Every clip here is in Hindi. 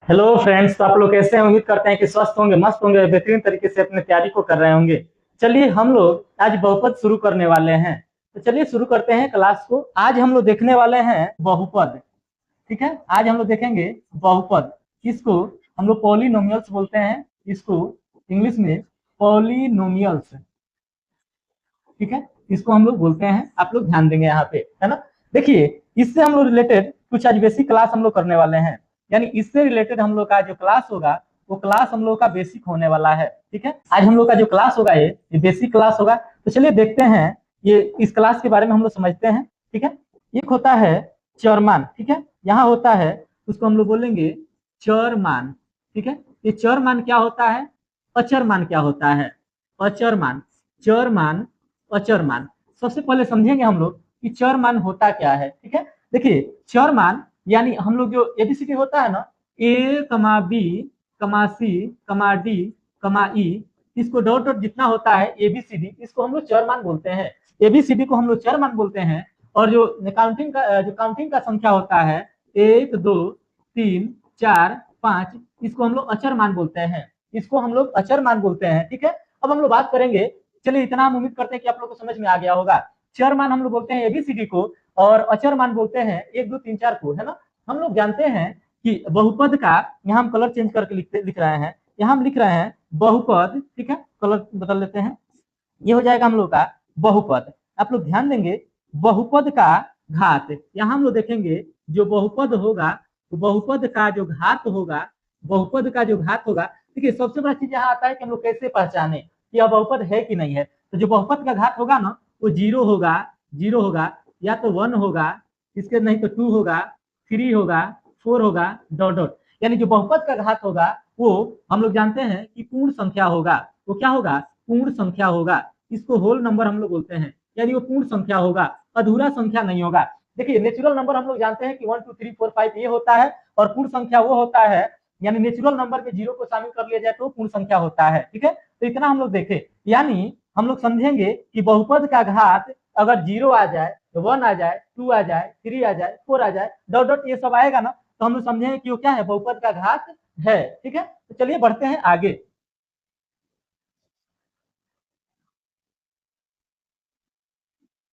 हेलो फ्रेंड्स, तो आप लोग कैसे हैं? उम्मीद करते हैं कि स्वस्थ होंगे, मस्त होंगे, बेहतरीन तरीके से अपनी तैयारी को कर रहे होंगे। चलिए हम लोग आज बहुपद शुरू करने वाले हैं। तो चलिए शुरू करते हैं क्लास को। आज हम लोग देखने वाले हैं बहुपद। ठीक है, आज हम लोग देखेंगे बहुपद। इसको हम लोग पॉलिनोमियल्स बोलते हैं, इसको इंग्लिश में पॉलिनोमियल्स। ठीक है, इसको हम लोग बोलते हैं। आप लोग ध्यान देंगे यहाँ पे, है ना। देखिए, इससे हम लोग रिलेटेड कुछ आज बेसिक क्लास हम लोग करने वाले हैं। यानी इससे रिलेटेड हम लोग का जो क्लास होगा वो क्लास हम लोग का बेसिक होने वाला है। ठीक है, आज हम लोग का जो क्लास होगा ये बेसिक क्लास होगा। तो चलिए देखते हैं, ये इस क्लास के बारे में हम लोग समझते हैं। ठीक है, एक होता है चरमान। ठीक है, यहाँ होता है, उसको हम लोग बोलेंगे चरमान। ठीक है, ये चरमान क्या होता है, अचरमान क्या होता है। अचरमान, चरमान, अचरमान। सबसे पहले समझेंगे हम लोग कि चरमान होता क्या है। ठीक है, देखिए चरमान यानी हम लोग जो एबीसीडी होता है ना, ए कमा बी कमा सी कमा डी कमा ई, इसको डॉट डॉट जितना होता है एबीसीडी, इसको हम लोग चरमान बोलते हैं। एबीसीडी को हम लोग चरमान बोलते हैं। और जो काउंटिंग का संख्या होता है, 1 2 3 4 5, इसको हम लोग अचरमान बोलते हैं। इसको हम लोग अचरमान बोलते हैं। ठीक है, अब हम लोग बात करेंगे। चलिए इतना हम उम्मीद करते हैं कि आप लोग को समझ में आ गया होगा। चरमान हम लोग बोलते हैं एबीसीडी को, और अचरमान बोलते हैं 1 2 3 4 को, है ना। हम लोग जानते हैं कि बहुपद का, यहाँ हम कलर चेंज करके लिख रहे हैं। यहाँ हम लिख रहे हैं बहुपद। ठीक है, कलर बदल लेते हैं। ये हो जाएगा हम लोग का बहुपद। आप लोग ध्यान देंगे, बहुपद का घात, यहाँ हम लोग देखेंगे जो बहुपद होगा, तो बहुपद का जो घात होगा, बहुपद का जो घात होगा। देखिए सबसे बड़ा चीज यहाँ आता है कि हम लोग कैसे पहचाने कि यह बहुपद है कि नहीं है। तो जो बहुपद का घात होगा ना, वो जीरो होगा, जीरो होगा, या तो 1 होगा, इसके नहीं तो 2 होगा, 3 होगा, 4 होगा, डॉट डॉट। यानी जो बहुपद का घात होगा वो हम लोग जानते हैं कि पूर्ण संख्या होगा। वो क्या होगा? पूर्ण संख्या होगा। इसको होल नंबर हम लोग बोलते हैं, यानी वो पूर्ण संख्या होगा, अधूरा संख्या नहीं होगा। देखिए नेचुरल नंबर हम लोग जानते हैं कि 1 2 3 4 5 ये होता है, और पूर्ण संख्या वो होता है, यानी नेचुरल नंबर में जीरो को शामिल कर लिया जाए तो पूर्ण संख्या होता है। ठीक है, तो इतना हम लोग देखे, यानी हम लोग समझेंगे कि बहुपद का घात अगर 0 आ जाए, 1 आ जाए, 2 आ जाए, 3 आ जाए, 4 आ जाए, डॉट डॉट ये सब आएगा ना, तो हम लोग समझेंगे कि वो क्या है, बहुपद का घात है। ठीक है, तो चलिए बढ़ते हैं आगे।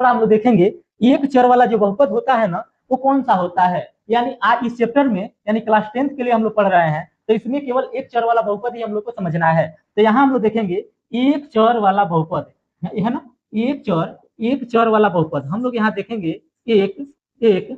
थोड़ा हम लोग देखेंगे एक चर वाला जो बहुपद होता है ना, वो कौन सा होता है। यानी आज इस चैप्टर में, यानी क्लास 10th के लिए हम लोग पढ़ रहे हैं, तो इसमें केवल एक चर वाला बहुपद ही हम लोग को समझना है। तो यहाँ हम लोग देखेंगे एक चर वाला बहुपद है ना, एक चर वाला बहुपद हम लोग यहाँ देखेंगे। एक एक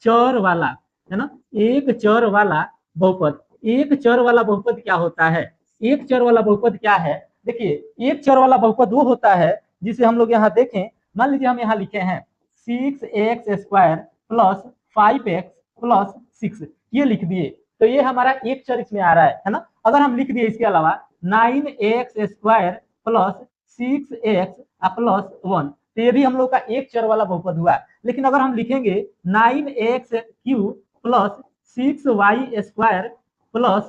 चर वाला, है ना, एक चर वाला बहुपद। एक चर वाला बहुपद क्या होता है? एक चर वाला बहुपद क्या है? देखिए एक चर वाला बहुपद वो होता है जिसे हम लोग यहाँ देखें। मान लीजिए हम यहाँ लिखे हैं 6x² प्लस 5x प्लस 6, ये लिख दिए, तो ये हमारा एक चर इसमें आ रहा है ना। अगर हम लिख दिए इसके अलावा 9x² प्लस 6x प्लस 1, तो ये भी हम लोग का एक चर वाला बहुपद हुआ। लेकिन अगर हम लिखेंगे 9x³ plus 6y² plus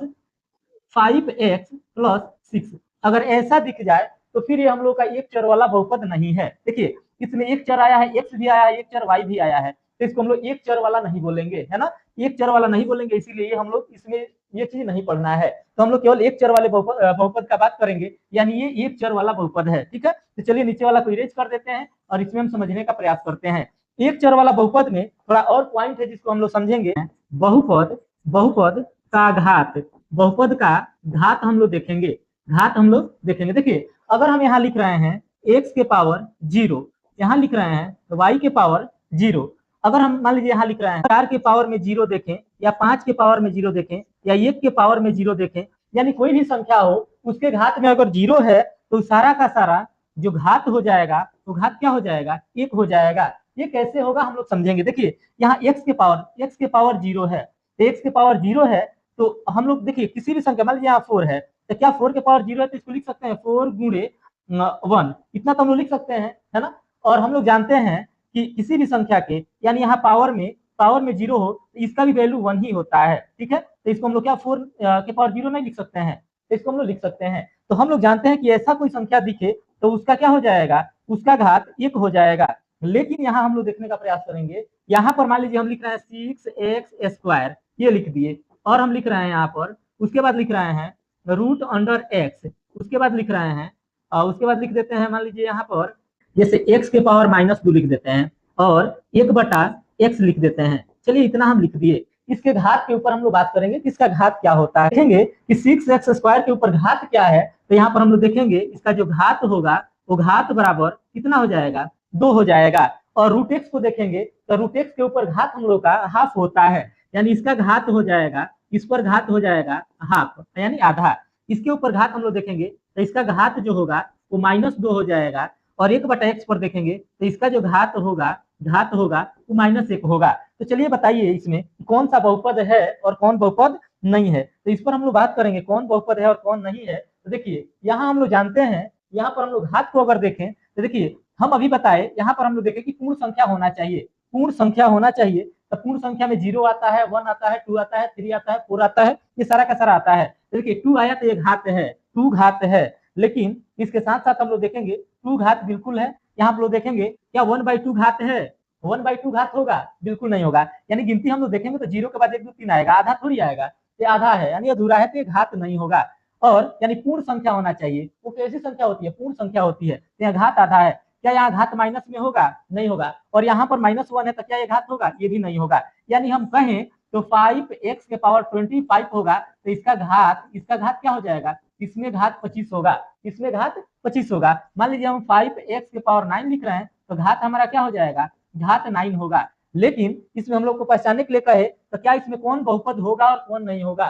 5x plus 6, अगर ऐसा दिख जाए तो फिर ये हम लोग का एक चर वाला बहुपद नहीं है। देखिए इसमें एक चर आया है, एक्स भी आया है, एक चर वाई भी आया है, तो इसको हम लोग एक चर वाला नहीं बोलेंगे, है ना। एक चर वाला नहीं बोलेंगे, इसीलिए हम लोग इसमें ये चीज नहीं पढ़ना है। तो हम लोग केवल एक चर वाले बहुपद का बात करेंगे, यानी ये एक चर वाला बहुपद है। ठीक है, तो चलिए नीचे वाला को इरेज कर देते हैं और इसमें हम समझने का प्रयास करते हैं। एक चर वाला बहुपद में थोड़ा और पॉइंट है जिसको हम लोग समझेंगे। बहुपद, बहुपद का घात, बहुपद का घात हम लोग देखेंगे। घात हम लोग देखेंगे। देखिए अगर हम यहाँ लिख रहे हैं x के पावर 0, यहाँ लिख रहे हैं y के पावर 0, अगर हम मान लीजिए यहाँ लिख रहे हैं 4 के पावर में 0 देखें, या 5 के पावर में 0 देखें, या 1 के पावर में 0 देखें, यानी कोई भी संख्या हो उसके घात में अगर 0 है तो सारा का सारा जो घात हो जाएगा, तो घात क्या हो जाएगा? 1 हो जाएगा। ये कैसे होगा हम लोग समझेंगे। देखिए यहाँ x के पावर 0 है, तो x के पावर 0 है, तो हम लोग देखिए किसी भी संख्या, मान लीजिए यहाँ 4 है, तो क्या 4 के पावर 0 है, तो इसको लिख सकते हैं 4 गुणे 1, इतना तो हम लोग लिख सकते हैं, है ना। और हम लोग जानते हैं कि किसी भी संख्या के, यानी यहाँ पावर में 0 हो तो इसका भी वैल्यू 1 ही होता है। ठीक है, तो इसको हम लोग क्या 4 के पावर 0 नहीं लिख सकते हैं, तो इसको हम लोग लिख सकते हैं। तो हम लोग जानते हैं कि ऐसा कोई संख्या दिखे तो उसका क्या हो जाएगा? उसका घात 1 हो जाएगा। लेकिन यहाँ हम लोग देखने का प्रयास करेंगे, यहाँ पर मान लीजिए हम लिख रहे हैं 6x², ये लिख दिए, और हम लिख रहे हैं यहाँ पर, उसके बाद लिख रहे हैं रूट अंडर एक्स, उसके बाद लिख रहे हैं उसके बाद लिख देते हैं मान लीजिए यहाँ पर जैसे एक्स के पावर -2 लिख देते हैं और 1/x लिख देते हैं। चलिए इतना हम लिख दिए। इसके घात के ऊपर हम लोग बात करेंगे कि इसका घात क्या होता है। देखेंगे कि 6x² के ऊपर घात क्या है, तो यहाँ पर हम लोग देखेंगे इसका जो घात होगा वो घात बराबर कितना हो जाएगा, 2 हो जाएगा। और रूट एक्स को देखेंगे तो रूट एक्स के ऊपर घात हम लोग का हाफ होता है, यानी इसका घात हो जाएगा, इस पर घात हो जाएगा हाफ यानी आधा। इसके ऊपर घात हम लोग देखेंगे तो इसका घात जो होगा वो -2 हो जाएगा। और 1/x पर देखेंगे तो इसका जो घात होगा वो -1 होगा। तो चलिए बताइए इसमें कौन सा बहुपद है और कौन बहुपद नहीं है। तो इस पर हम लोग बात करेंगे कौन बहुपद है और कौन नहीं है। तो देखिए यहाँ हम लोग जानते हैं, यहाँ पर हम लोग घात को अगर देखें तो देखिए हम अभी बताए यहाँ पर हम लोग देखें कि पूर्ण संख्या होना चाहिए, पूर्ण संख्या होना चाहिए। तो पूर्ण संख्या में 0 आता है, 1 आता है, 2 आता है, 3 आता है, 4 आता है, ये सारा का सारा आता है। तो देखिए 2 आया तो ये घात है, 2 घात है। लेकिन इसके साथ साथ हम लोग देखेंगे 2 घात बिल्कुल है। यहाँ हम लोग देखेंगे क्या 1/2 घात है, 1/2 घात होगा, बिल्कुल नहीं होगा। यानी गिनती हम लोग देखेंगे तो 0 के बाद 1 2 3 आएगा, आधा थोड़ी आएगा, ये आधा है यानी अधूरा है, तो ये घात नहीं होगा। और यानी पूर्ण संख्या होना चाहिए। वो कैसी संख्या होती है, पूर्ण संख्या होती है। तो यहाँ घात आधा है, क्या यहाँ घात माइनस में होगा, नहीं होगा। और यहाँ पर -1 है तो क्या ये घात होगा, ये भी नहीं होगा। यानी हम कहें तो 5x के पावर 25 होगा तो इसका घात क्या हो जाएगा, इसमें घात 25 होगा, इसमें घात 25 होगा। मान लीजिए हम 5x के पावर 9 लिख रहे हैं तो घात हमारा क्या हो जाएगा, घात 9 होगा। लेकिन इसमें हम लोग को पहचानने के लिए कहे तो क्या इसमें कौन बहुपद होगा और कौन नहीं होगा।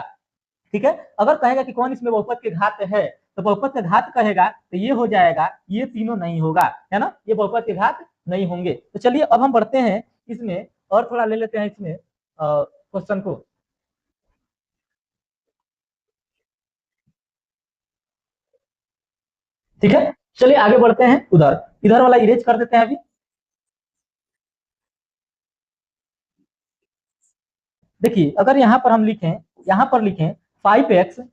ठीक है, अगर कहेगा कि कौन इसमें बहुपद के घात है तो बहुपद के घात कहेगा तो ये हो जाएगा, ये तीनों नहीं होगा, है ना, ये बहुपद के घात नहीं होंगे। तो चलिए अब हम बढ़ते हैं इसमें और थोड़ा ले लेते हैं इसमें क्वेश्चन को। ठीक है, चलिए आगे बढ़ते हैं। उधर इधर वाला इरेज कर देते हैं अभी। देखिए अगर यहाँ पर हम लिखें, यहाँ पर लिखें 5x²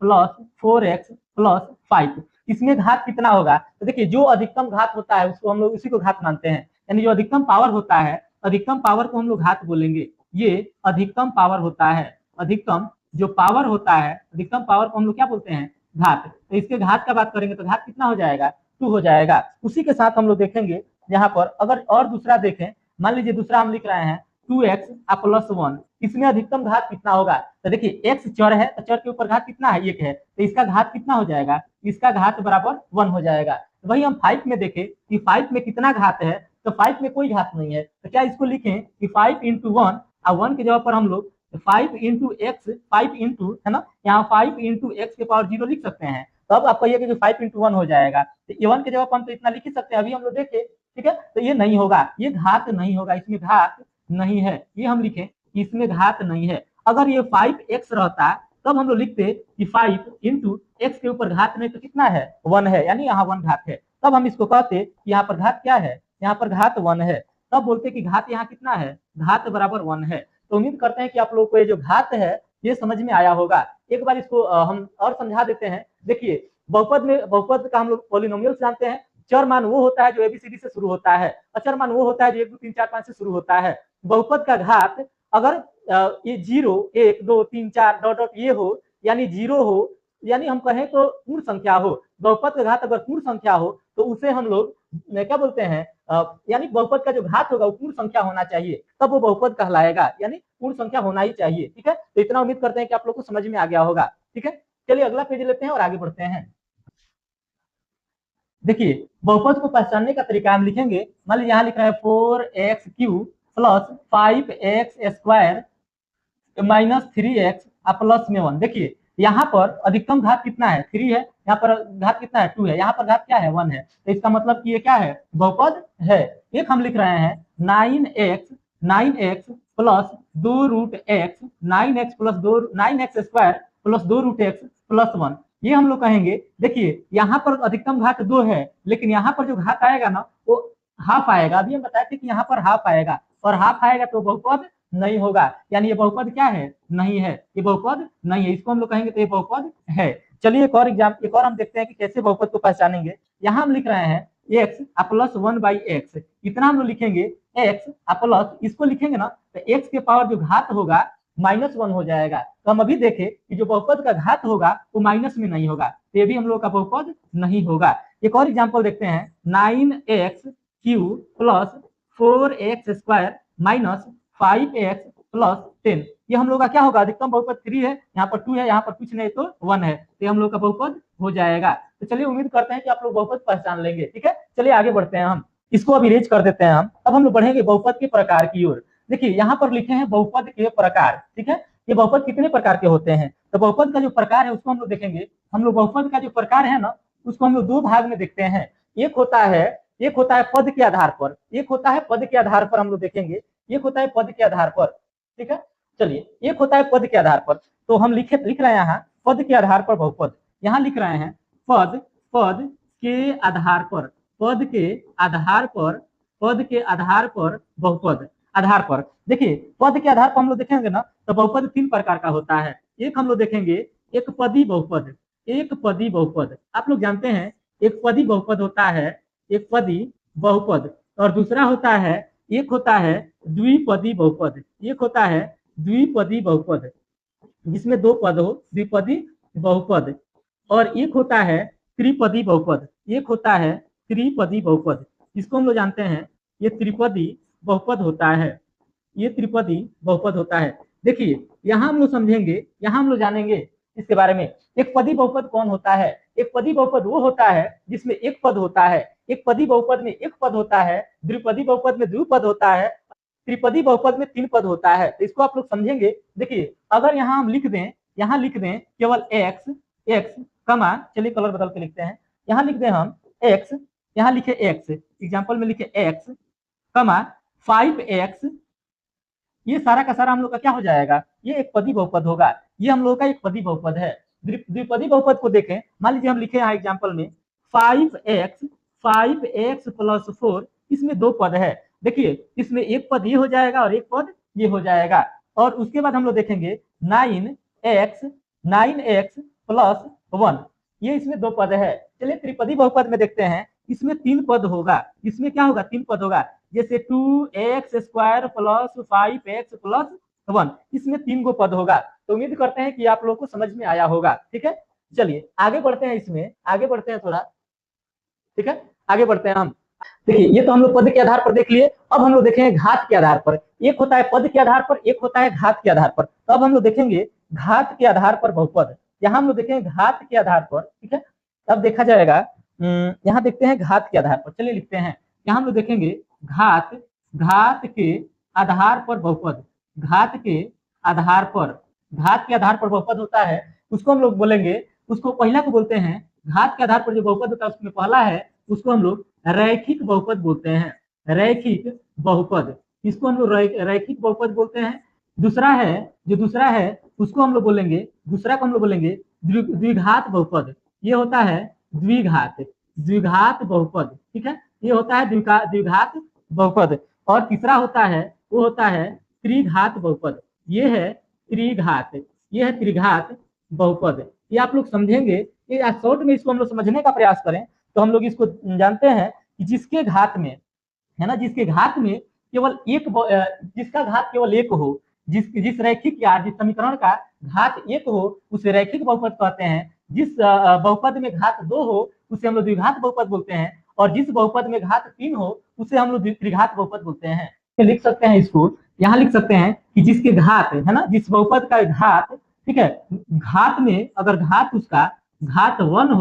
प्लस 4x प्लस 5, इसमें घात कितना होगा। तो देखिए जो अधिकतम घात होता है उसको हम लोग उसी को घात मानते हैं, यानी जो अधिकतम पावर होता है, अधिकतम पावर को हम लोग घात बोलेंगे। ये अधिकतम पावर होता है, अधिकतम जो पावर होता है, अधिकतम पावर को हम लोग क्या बोलते हैं, घात। तो इसके घात का बात करेंगे तो घात कितना हो जाएगा, 2 हो जाएगा। उसी के साथ हम लोग देखेंगे यहाँ पर अगर और दूसरा देखें, मान लीजिए दूसरा हम लिख रहे हैं 2x प्लस 1, इसमें अधिकतम घात कितना होगा। तो देखिए x चर है तो चर के ऊपर घात कितना है, 1 है, तो इसका घात कितना हो जाएगा, इसका घात बराबर 1 हो जाएगा। वही हम 5 में देखें कि 5 में कितना घात है, तो 5 में कोई घात नहीं है, तो क्या इसको लिखें कि 5 × 1 और 1 की जगह पर हम लोग 5 × x, 5 इंटू, है ना, यहाँ 5 × x के पावर 0 लिख सकते हैं। तो अब आप कहिए कि 5 × 1 हो जाएगा, तो ये 1 की जगह पर हम तो इतना लिख ही सकते हैं, अभी हम लोग देखे। ठीक है, तो ये नहीं होगा, ये घात नहीं होगा, इसमें घात नहीं है, ये हम लिखें इसमें घात नहीं है। अगर ये 5x रहता तब हम लोग लिखते कि 5 × x के ऊपर घात नहीं तो कितना है, 1 है, यानी यहाँ 1 घात है। तब हम इसको कहते कि यहाँ पर घात क्या है, यहाँ पर घात 1 है। तब बोलते कि घात यहाँ कितना है, घात बराबर 1 है। तो उम्मीद करते हैं कि आप लोग को ये जो घात है ये समझ में आया होगा। एक बार इसको हम और समझा देते हैं। देखिए बहुपद में, बहुपद का हम लोग पॉलिनोमियल जानते हैं। चर मान वो होता है जो एबीसीडी से शुरू होता है, अचर मान वो होता है जो 1 2 3 4 5 से शुरू होता है। बहुपद का घात अगर ये 0 1 2 3 4 डॉट डॉट ये हो, यानी 0 हो, यानी हम कहें तो पूर्ण संख्या हो। बहुपद का घात अगर पूर्ण संख्या हो तो उसे हम लोग क्या बोलते हैं, यानी बहुपद का जो घात होगा वो पूर्ण संख्या होना चाहिए, तब वो बहुपद कहलाएगा, यानी पूर्ण संख्या होना ही चाहिए। ठीक है, तो इतना उम्मीद करते हैं कि आप लोग को समझ में आ गया होगा। ठीक है, चलिए अगला पेज लेते हैं और आगे बढ़ते हैं। देखिए बहुपद को पहचानने का तरीका हम लिखेंगे। मान लीजिए यहाँ लिख रहा है 4x³ plus 5x² minus 3x plus में 1। देखिए यहाँ पर अधिकतम घात कितना है, 3 है, यहाँ पर घात कितना है, 2 है, यहाँ पर घात क्या है, 1 है। तो इसका मतलब कि ये क्या है, बहुपद है। एक हम लिख रहे हैं 9x plus 2√x, 9x plus 2 9x² plus 2√x plus 1, ये हम लोग कहेंगे। देखिए यहाँ पर अधिकतम घात 2 है, लेकिन यहाँ पर जो घात आएगा ना वो हाफ आएगा। अभी हम बताए थे कि यहाँ पर हाफ आएगा, और हाफ आएगा तो बहुपद नहीं होगा, यानी ये बहुपद क्या है, नहीं है, ये बहुपद नहीं है। इसको हम लोग कहेंगे तो ये बहुपद है। चलिए एक और हम देखते हैं कि कैसे बहुपद को पहचानेंगे। यहाँ हम लिख रहे हैं एक्स प्लस 1/x, इतना हम लोग लिखेंगे एक्स प्लस, इसको लिखेंगे ना तो एक्स के पावर जो घात होगा -1 हो जाएगा। तो हम अभी देखें कि जो बहुपद का घात होगा वो माइनस में नहीं होगा, तो ये भी हम लोग का बहुपद नहीं होगा। एक और एग्जांपल देखते हैं, 9x³ plus 4x² minus 5x plus 10, ये हम लोग का क्या होगा, अधिकतम बहुपद 3 है, यहाँ पर 2 है, यहाँ पर कुछ नहीं तो 1 है, तो हम लोग का बहुपद हो जाएगा। तो चलिए उम्मीद करते हैं कि आप लोग बहुपद पहचान लेंगे। ठीक है, चलिए आगे बढ़ते हैं, हम इसको अभी इरेज कर देते हैं। अब हम लोग बढ़ेंगे बहुपद के प्रकार की ओर। देखिए यहाँ पर लिखे हैं बहुपद के प्रकार। ठीक है, ये बहुपद कितने प्रकार के होते हैं, तो बहुपद का जो प्रकार है उसको हम लोग देखेंगे। हम लोग बहुपद का जो प्रकार है ना उसको हम लोग दो भाग में देखते हैं। एक होता है पद के आधार पर, एक होता है पद के आधार पर, हम लोग देखेंगे एक होता है पद के आधार पर। ठीक है, चलिए एक होता है पद के आधार पर, तो हम लिख रहे हैं यहाँ पद के आधार पर बहुपद, यहाँ लिख रहे हैं पद के आधार पर, पद के आधार पर, पद के आधार पर बहुपद, आधार पर। देखिए पद के आधार पर हम लोग देखेंगे ना तो बहुपद 3 प्रकार का होता है। एक हम लोग देखेंगे एक पदी बहुपद, एक पदी बहुपद, आप लोग जानते हैं एक पदी बहुपद होता है, एक पदी बहुपद, और दूसरा होता है एक होता है द्विपदी बहुपद, एक होता है द्विपदी बहुपद जिसमें 2 पद हो, द्विपदी बहुपद, और एक होता है त्रिपदी बहुपद, एक होता है त्रिपदी बहुपद, इसको हम लोग जानते हैं ये त्रिपदी बहुपद होता है, ये त्रिपदी बहुपद होता है। देखिए यहाँ हम लोग समझेंगे, यहाँ हम लोग जानेंगे इसके बारे में। एक पदी बहुपद कौन होता है, एक पदी बहुपद वो होता है जिसमें एक पद होता है, एक पदी बहुपद में एक पद होता है, द्विपदी बहुपद में द्विपद होता है, त्रिपदी बहुपद में 3 पद होता है। तो इसको आप लोग समझेंगे। देखिए अगर यहाँ हम लिख दें, यहाँ लिख दें केवल x कमा, चलिए कलर बदल के लिखते हैं, यहाँ लिख दें हम x, यहाँ लिखे x, एग्जाम्पल में लिखे x कमा 5x, ये सारा का सारा हम लोग का क्या हो जाएगा, ये एक पदी बहुपद होगा, ये हम लोग का एक पदी बहुपद है। द्विपदी बहुपद को देखें, मान लीजिए हम लिखे यहाँ एग्जाम्पल में 5x प्लस 4, इसमें 2 पद है। देखिए इसमें एक पद ये हो जाएगा और एक पद ये हो जाएगा, और उसके बाद हम लोग देखेंगे 9x प्लस 1, ये इसमें 2 पद है। चलिए त्रिपदी बहुपद में देखते हैं, इसमें 3 पद होगा, इसमें क्या होगा 3 पद होगा, जैसे 2x² प्लस 5x प्लस 1, इसमें 3 गो पद होगा। तो उम्मीद करते हैं कि आप लोगों को समझ में आया होगा। ठीक है, चलिए आगे बढ़ते हैं, इसमें आगे बढ़ते हैं थोड़ा। ठीक है, आगे बढ़ते हैं हम। देखिए ये तो हम लोग पद के आधार पर देख लिए, अब हम लोग देखेंगे घात के आधार पर। एक होता है पद के आधार पर, एक होता है घात के आधार पर। तो अब हम लोग देखेंगे घात के आधार पर बहुपद, यहाँ हम लोग देखेंगे घात के आधार पर। ठीक है, अब देखा जाएगा, यहाँ देखते हैं घात के आधार पर, चलिए लिखते हैं, यहाँ हम लोग देखेंगे घात के आधार पर बहुपद, घात के आधार पर, घात के आधार पर बहुपद होता है, उसको हम लोग बोलेंगे, उसको पहला को बोलते हैं, घात के आधार पर जो बहुपद होता है उसमें पहला है उसको हम लोग रैखिक बहुपद बोलते हैं, रैखिक बहुपद, इसको हम लोग रैखिक बहुपद बोलते हैं। दूसरा है उसको हम लोग बोलेंगे, दूसरा को हम लोग बोलेंगे द्विघात बहुपद, ये होता है द्विघात बहुपद। ठीक है, ये होता है द्विघात बहुपद। और तीसरा होता है वो होता है त्रिघात बहुपद, ये है त्रिघात बहुपद। ये आप लोग समझेंगे, शॉर्ट में इसको हम लोग समझने का प्रयास करें तो हम लोग इसको जानते हैं कि जिसके घात में है ना, जिसके घात में केवल एक, जिसका घात केवल एक हो, जिस रैखिक या जिस समीकरण का घात एक हो उसे रैखिक बहुपद कहते हैं। जिस बहुपद में घात 2 हो उसे हम लोग द्विघात बहुपद बोलते हैं, और जिस बहुपद में घात 3 हो उसे हम लोग त्रिघात बहुपद बोलते हैं। लिख सकते हैं इसको, यहाँ लिख सकते हैं कि जिसके घात है ना, जिस बहुपद का घात, ठीक है, घात में अगर घात उसका घात 1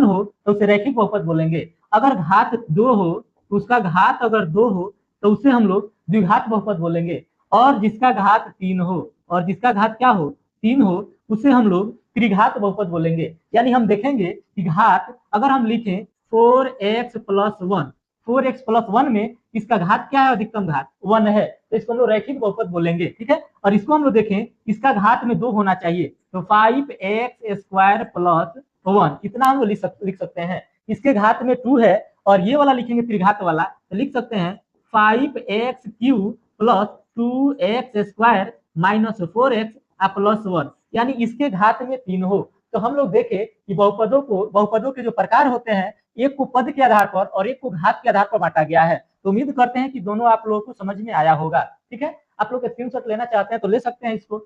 हो तो उसे रैखिक बहुपद बोलेंगे। अगर घात 2 हो, उसका घात अगर 2 हो तो उसे हम लोग द्विघात बहुपद बोलेंगे। और जिसका घात 3 हो, और जिसका घात क्या हो 3 हो, उसे हम लोग त्रिघात बहुपद बोलेंगे। यानी हम देखेंगे कि घात अगर हम लिखें 4x प्लस 1, 4x प्लस 1 में इसका घात क्या है, अधिकतम घात 1 है, तो इसको हम लोग रैखिक बहुपद बोलेंगे। ठीक है, और इसको हम लोग देखें इसका घात में 2 होना चाहिए, तो 5x² प्लस 1, इतना हम लोग लिख सकते हैं। इसके घात में 2 है और ये वाला लिखेंगे त्रिघात वाला, तो लिख सकते हैं 5x³ plus 2x² minus 4x plus 1, यानी इसके घात में 3 हो तो हम लोग देखे कि बहुपदों के जो प्रकार होते हैं, एक को पद के आधार पर और एक को घात के आधार पर बांटा गया है। तो उम्मीद करते हैं कि दोनों आप लोगों को समझ में आया होगा। ठीक है, आप लोग स्क्रीनशॉट लेना चाहते हैं तो ले सकते हैं इसको।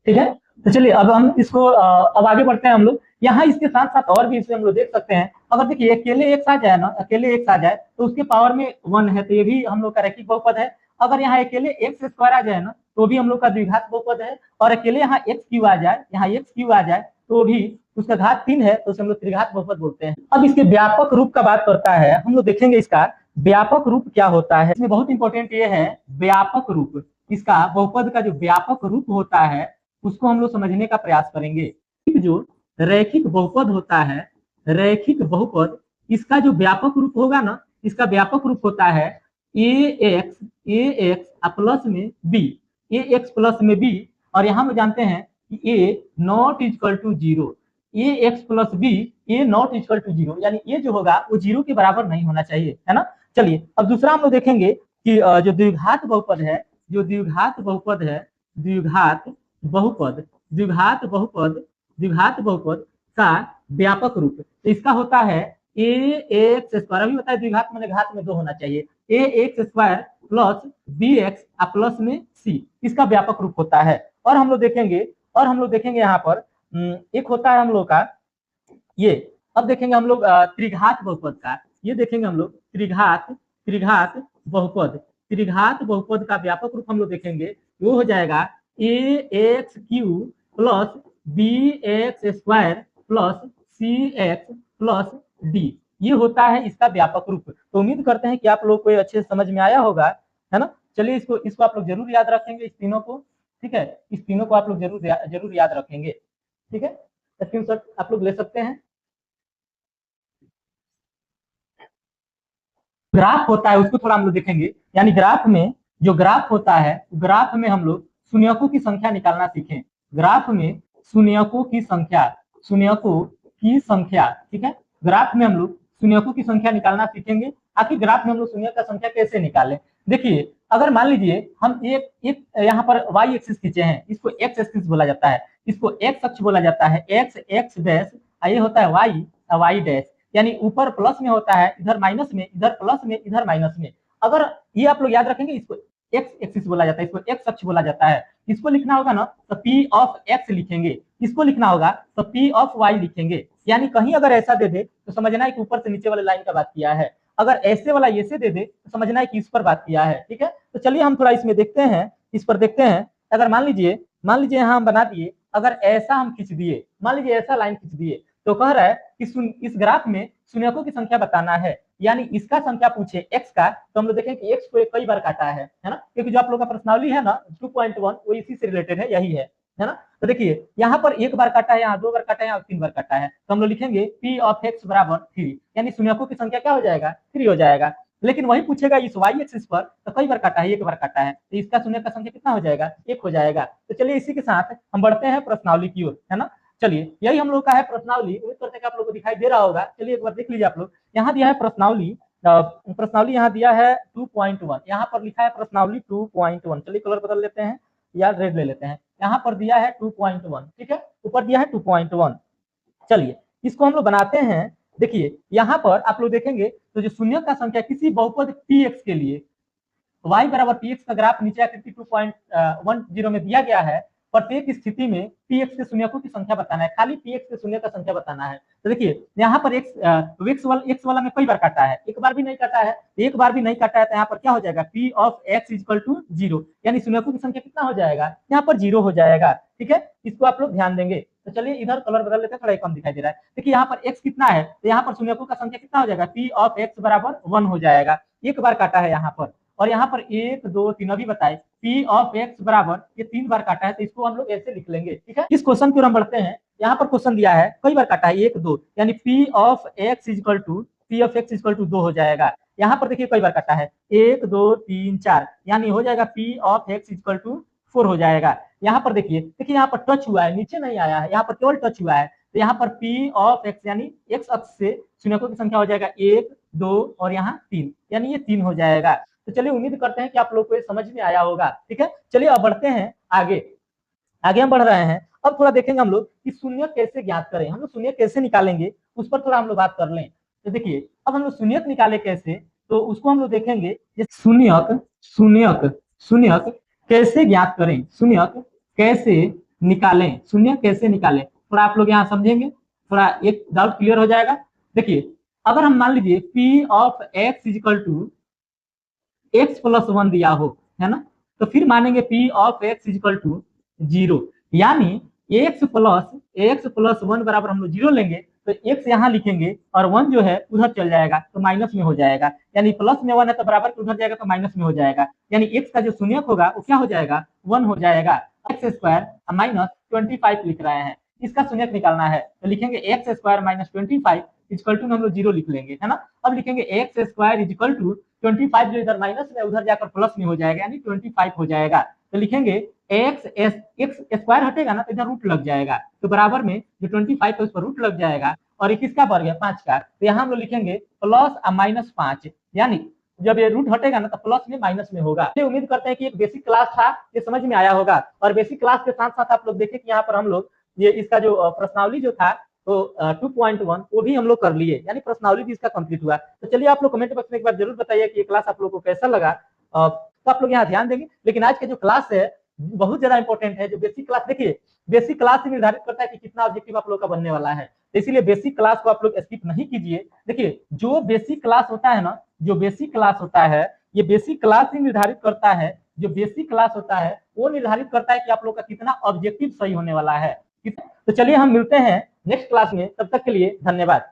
ठीक है, तो चलिए अब हम इसको अब आगे बढ़ते हैं हम लोग। यहाँ इसके साथ साथ और भी इसे हम लोग देख सकते हैं। अगर देखिए अकेले एक्स आ जाए ना, अकेले एक्स आ जाए तो उसके पावर में 1 है, तो ये भी हम लोग का रैखिक बहुपद है। अगर यहाँ अकेले एक्स स्क्वायर आ जाए ना, तो भी हम लोग का द्विघात बहुपद है। और अकेले यहाँ एक्स क्यू आ जाए, यहाँ एक्स क्यू आ जाए तो भी उसका घात 3 है, तो उसे हम लोग त्रिघात बहुपद बोलते हैं। अब इसके व्यापक रूप का बात करता है, हम लोग देखेंगे इसका व्यापक रूप क्या होता है। इसमें बहुत इंपॉर्टेंट ये है व्यापक रूप। इसका बहुपद का जो व्यापक रूप होता है उसको हम लोग समझने का प्रयास करेंगे। जो रैखिक बहुपद होता है, रैखिक बहुपद, इसका जो व्यापक रूप होगा ना, इसका व्यापक रूप होता है ए एक्स प्लस में बी, ए एक्स प्लस में बी। और यहाँ हम जानते हैं कि A not equal to zero, A X plus B, A not equal to zero, यानी ये जो होगा वो जीरो के बराबर नहीं होना चाहिए, है ना। चलिए अब दूसरा हम लोग देखेंगे कि जो द्विघात बहुपद है, जो द्विघात बहुपद है, द्विघात बहुपद, द्विघात बहुपद, द्विघात बहुपद का व्यापक रूप, तो इसका होता है ए एक्स स्क्वायर, अभी बताया द्विघात में घात में 2 होना चाहिए, A X square plus B X plus में सी, इसका व्यापक रूप होता है। और हम लोग देखेंगे यहाँ पर एक होता है हम लोग का ये, अब देखेंगे हम लोग त्रिघात बहुपद का, ये देखेंगे हम लोग त्रिघात बहुपद, त्रिघात बहुपद का व्यापक रूप हम लोग देखेंगे, वो हो जाएगा a x cube plus B x square plus c x plus d, ये होता है इसका व्यापक रूप। तो उम्मीद करते हैं कि आप लोग को अच्छे से समझ में आया होगा, है ना। चलिए इसको आप लोग जरूर याद रखेंगे, इस तीनों को। ठीक है, इस तीनों को आप लोग जरूर याद रखेंगे। ठीक है, स्क्रीनशॉट आप लोग ले सकते हैं। ग्राफ होता है उसको थोड़ा हम लोग देखेंगे, यानी ग्राफ में जो ग्राफ होता है, ग्राफ में हम लोग शून्यकों की संख्या निकालना सीखें। ग्राफ में शून्यकों की संख्या, शून्यकों की संख्या, ठीक है, ग्राफ में हम लोग शून्यकों की संख्या निकालना सीखेंगे। आखिर ग्राफ में हम लोग शून्य का संख्या कैसे निकालें। देखिए अगर मान लीजिए हम एक यहाँ पर वाई एक्सिस खींचे हैं, इसको एक्स एक्सिस बोला जाता है, इसको एक्स अक्ष बोला जाता है, एक्स एक्स डैश, ये होता है वाई वाई डैश, यानी ऊपर प्लस में होता है, इधर माइनस में, इधर प्लस में, इधर माइनस में। अगर ये आप लोग याद रखेंगे, इसको एक्स एक्सिस बोला जाता है, इसको एक्स अक्ष बोला जाता है। इसको लिखना होगा ना तो पी ऑफ एक्स लिखेंगे, इसको लिखना होगा तो पी ऑफ वाई लिखेंगे। यानी कहीं अगर ऐसा दे दे तो समझना है कि ऊपर से नीचे वाले लाइन का बात किया है, अगर ऐसे वाला ऐसे दे दे तो समझना है कि इस पर बात किया है। ठीक है, तो चलिए हम थोड़ा इसमें देखते हैं, इस पर देखते हैं। अगर मान लीजिए यहाँ हम बना दिए, अगर ऐसा हम खींच दिए, मान लीजिए ऐसा लाइन खींच दिए, तो कह रहा है कि इस ग्राफ में शून्यकों की संख्या बताना है, यानी इसका संख्या पूछे एक्स का, तो हम लोग देखें कि एक्स को कई बार काटा है ना, क्योंकि जो आप लोग का प्रश्नावली है ना 2.1 वो इसी से रिलेटेड है, यही है ना। तो देखिए यहाँ पर एक बार काटा है, यहाँ 2 बार काटा है, यहाँ 3 बार काटा है, तो हम लोग लिखेंगे पी ऑफ एक्स बराबर 3, यानी शून्यकों की संख्या क्या हो जाएगा, 3 हो जाएगा। लेकिन वही पूछेगा इस वाई एक्सिस पर तो कई बार काटा है, एक बार काटा है, तो इसका शून्य का संख्या कितना हो जाएगा, 1 हो जाएगा। तो चलिए इसी के साथ हम बढ़ते हैं प्रश्नावली की ओर, है ना। चलिए यही हम लोग का है प्रश्नावली, उम्मीद करते हैं कि आप लोग को दिखाई दे रहा होगा। चलिए एक बार देख लीजिए आप लोग, यहाँ दिया है प्रश्नावली, प्रश्नावली यहाँ दिया है 2.1, यहाँ पर लिखा है प्रश्नावली 2.1। चलिए कलर बदल लेते हैं या रेड ले लेते हैं, यहाँ पर दिया है 2.1, ठीक है, ऊपर दिया है 2.1। चलिए इसको हम लोग बनाते हैं। देखिए यहाँ पर आप लोग देखेंगे तो जो शून्य का संख्या किसी बहुपद px के लिए y बराबर px का ग्राफ नीचे आकृति 2.10 में दिया गया है, प्रत्येक स्थिति में px के शून्यकों की संख्या बताना है, खाली px के शून्य का संख्या बताना है। तो देखिए यहाँ पर x वाला में कई बार काटा है, एक बार भी नहीं काटा है, एक बार भी नहीं काटा है, तो यहाँ पर क्या हो जाएगा p of x equal to 0, यानी शून्यकों की संख्या कितना हो जाएगा, यहाँ पर 0 हो जाएगा। ठीक है, इसको आप लोग ध्यान देंगे। तो चलिए इधर कलर बदल लेते हैं, थोड़ा कम दिखाई दे रहा है। देखिए यहाँ पर x कितना है, तो यहाँ पर शून्यकों का संख्या कितना हो जाएगा, p ऑफ x बराबर 1 हो जाएगा, एक बार काटा है यहाँ पर। और यहाँ पर 1 2 3 अभी बताए p ऑफ x बराबर, ये 3 बार काटा है, तो इसको हम लोग ऐसे लिख लेंगे। ठीक है, इस क्वेश्चन की ओर हम बढ़ते हैं। यहाँ पर क्वेश्चन दिया है कई बार काटा है, 1 2, यानी p of x equal to 2 हो जाएगा। यहाँ पर देखिए कई बार काटा है, 1 2 3 4, यानी हो जाएगा p of x equal to 4 हो जाएगा। यहाँ पर देखिए यहाँ पर टच हुआ है, नीचे नहीं आया है, यहाँ पर केवल टच हुआ है, तो यहाँ पर p ऑफ x यानी x अक्ष से शून्यकों की संख्या हो जाएगा 1 2 और यहाँ 3, यानी ये 3 हो जाएगा। तो चलिए उम्मीद करते हैं कि आप लोग को ये समझ में आया होगा। ठीक है, चलिए अब बढ़ते हैं आगे। आगे हम बढ़ रहे हैं। अब थोड़ा देखेंगे हम लोग कि शून्य कैसे ज्ञात करें, हम लोग शून्य कैसे निकालेंगे उस पर थोड़ा हम लोग बात कर लें। तो देखिए अब हम लोग शून्यक निकाले कैसे, तो उसको हम लोग देखेंगे कि शून्यक शून्यक शून्यक कैसे ज्ञात करें, शून्यक कैसे निकालें, शून्य कैसे निकालें, थोड़ा आप लोग यहाँ समझेंगे, थोड़ा एक डाउट क्लियर हो जाएगा। देखिए अगर हम मान लीजिए p of x equal to x plus one दिया हो, है ना, तो फिर मानेंगे p of x equal to zero, यानी एक्स प्लस वन बराबर हम लोग जीरो लेंगे, तो एक्स यहाँ लिखेंगे और वन जो है उधर चल जाएगा तो माइनस में हो जाएगा, यानी प्लस में वन है तो बराबर उधर जाएगा तो माइनस में हो जाएगा, यानी एक्स का जो शून्यक होगा वो क्या हो जाएगा, वन हो जाएगा। एक्स स्क्वायर माइनस 25 लिख रहे हैं, इसका शून्यक निकालना है तो लिखेंगे x square minus 25 equal to हम लोग जीरो लिख लेंगे, है ना। अब लिखेंगे एक्स स्क्वायर इजकल टू 25 जो इधर माइनस में उधर जाकर प्लस में हो जाएगा, यानी 25 हो जाएगा। तो लिखेंगे एक्स स्क्वायर हटेगा ना तो इधर रूट लग जाएगा, तो बराबर में जो 25 है उस पर रूट लग जाएगा और ये किसका वर्ग है, 5 का, तो यहाँ हम लोग लिखेंगे प्लस माइनस 5, यानी जब ये रूट हटेगा ना तो प्लस में माइनस में होगा। तो उम्मीद करते हैं कि एक बेसिक क्लास था ये समझ में आया होगा, और बेसिक क्लास के साथ साथ आप लोग देखें कि यहाँ पर हम लोग ये इसका जो प्रश्नावली जो था तो 2.1 वो भी हम लोग कर लिए, यानी प्रश्नावली भी इसका कंप्लीट हुआ। तो चलिए आप लोग कमेंट बॉक्स में एक बार जरूर बताइए कि ये क्लास आप लोग को कैसा लगा, तो आप लोग यहाँ ध्यान देंगे। लेकिन आज का जो क्लास है बहुत ज्यादा इंपॉर्टेंट है, जो बेसिक क्लास, देखिए बेसिक क्लास ही निर्धारित करता है कि कितना ऑब्जेक्टिव आप लोग का बनने वाला है, तो इसीलिए बेसिक क्लास को आप लोग स्किप नहीं कीजिए। देखिए जो बेसिक क्लास होता है ना, जो बेसिक क्लास होता है ये बेसिक क्लास ही निर्धारित करता है, जो बेसिक क्लास होता है वो निर्धारित करता है कि आप लोग का कितना ऑब्जेक्टिव सही होने वाला है। तो चलिए हम मिलते हैं नेक्स्ट क्लास में, तब तक के लिए धन्यवाद।